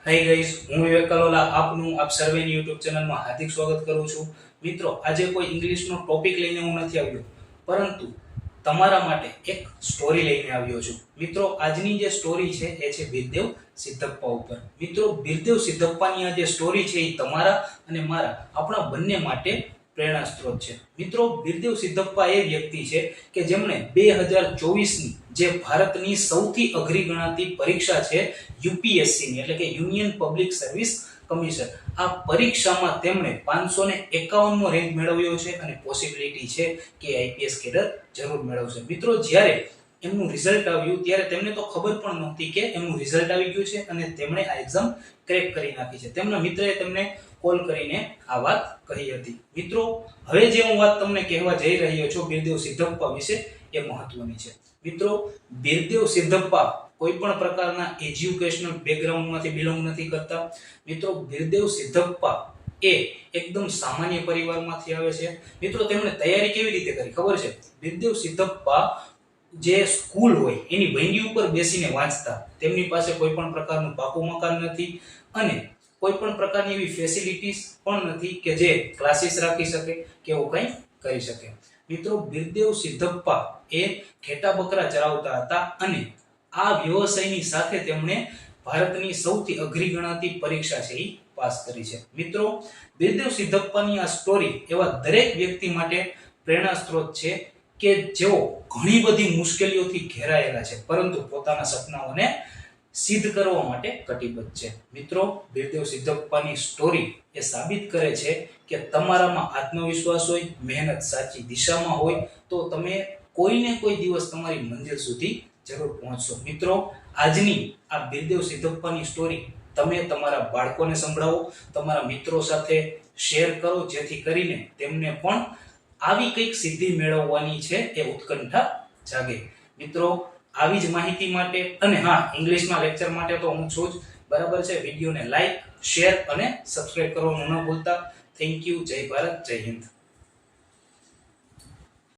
Hi guys, હું વિવેક કલોલા આપનું આપ સર્વેની યુટ્યુબ ચેનલમાં હાર્દિક સ્વાગત કરું છું. મિત્રો, આજે કોઈ ઇંગ્લિશનો ટોપિક લઈને હું નથી આવ્યો, પરંતુ તમારા માટે એક સ્ટોરી લઈને આવ્યો છું. મિત્રો, આજની જે સ્ટોરી છે એ છે બિરદેવ સિદ્ધપ્પા ઉપર. મિત્રો, બિરદેવ સિદ્ધપ્પાની આ જે સ્ટોરી છે એ તમારા અને મારા આપણા બંને માટે પ્રેરણા સ્ત્રોત છે. મિત્રો, બિરદેવ સિદ્ધપ્પા એ વ્યક્તિ છે કે જેમણે 2024ની જે ભારતની સૌથી અઘરી ગણાતી પરીક્ષા છે યુપીએસસી ની, એટલે કે યુનિયન પબ્લિક સર્વિસ કમિશન, આ પરીક્ષામાં તેમણે 551મો રેન્ક મેળવ્યો છે અને પોસિબિલિટી છે કે આઈપીએસ કેડર જરૂર મેળવશે. મિત્રો, જ્યારે એમનું રિઝલ્ટ આવ્યું ત્યારે તેમને તો ખબર પણ નહોતી કે એમનું રિઝલ્ટ આવી ગયું છે અને તેમણે આ એક્ઝામ ક્રેક કરી નાખી છે. તેમના મિત્રએ તેમને કોલ કરીને આ વાત કહી હતી. મિત્રો, હવે જે હું વાત તમને કહેવા જઈ રહ્યો છું બિરદેવ સિદ્ધપ્પા વિશે, એ મહત્વની છે. મિત્રો, બિરદેવ સિદ્ધપ્પા કોઈ પણ પ્રકારના એજ્યુકેશનલ બેકગ્રાઉન્ડમાંથી બિલોંગ નથી કરતા. મિત્રો, બિરદેવ સિદ્ધપ્પા એ એકદમ સામાન્ય પરિવારમાંથી આવે છે. મિત્રો, તેમણે તૈયારી કેવી રીતે કરી ખબર છે? બિરદેવ સિદ્ધપ્પા જે સ્કૂલ હોય એની વૈંડી ઉપર બેસીને વાંચતા. તેમની પાસે કોઈ પણ પ્રકારનું પાકું મકાન નથી અને કોઈ પણ પ્રકારની એવી ફેસિલિટીઝ પણ નથી કે જે ક્લાસીસ રાખી શકે કે એવું કંઈ કરી શકે. મિત્રો, બિરદેવ સિદ્ધપ્પા એ ઘેટા બકરા ચરાવતા હતા અને આ વ્યવસાયની સાથે તેમણે ભારતની સૌથી અઘરી ગણાતી પરીક્ષા છે એ પાસ કરી છે. મિત્રો, બિરદેવ સિદ્ધપ્પાની આ સ્ટોરી એવા દરેક વ્યક્તિ માટે પ્રેરણા સ્ત્રોત છે કે જેઓ ઘણી બધી મુશ્કેલીઓથી ઘેરાયેલા છે પરંતુ પોતાના સપનાઓને સિદ્ધ કરવા માટે કટિબદ્ધ છે. મિત્રો, બિરદેવ સિદ્ધપ્પાની સ્ટોરી એ સાબિત કરે છે કે તમારામાં આત્મવિશ્વાસ હોય, મહેનત સાચી દિશામાં હોય તો તમે કોઈને કોઈ દિવસ તમારી મંજિલ સુધી જરૂર પહોંચશો. મિત્રો, આજની આ બિરદેવ સિદ્ધપ્પાની સ્ટોરી તમે તમારા બાળકોને સંભળાવો, તમારા મિત્રો સાથે શેર કરો, જેથી કરીને તેમને પણ આવી કંઈક સિદ્ધિ મેળવવાની છે એ ઉત્કંઠા જાગે. મિત્રો, આવી જ માહિતી માટે અને હા, ઇંગ્લિશના લેક્ચર માટે તો હું છું જ, બરાબર છે. વિડીયોને લાઈક, શેર અને સબસ્ક્રાઇબ કરવાનું ન ભૂલતા. Thank you. જય ભારત, જય હિન્દ.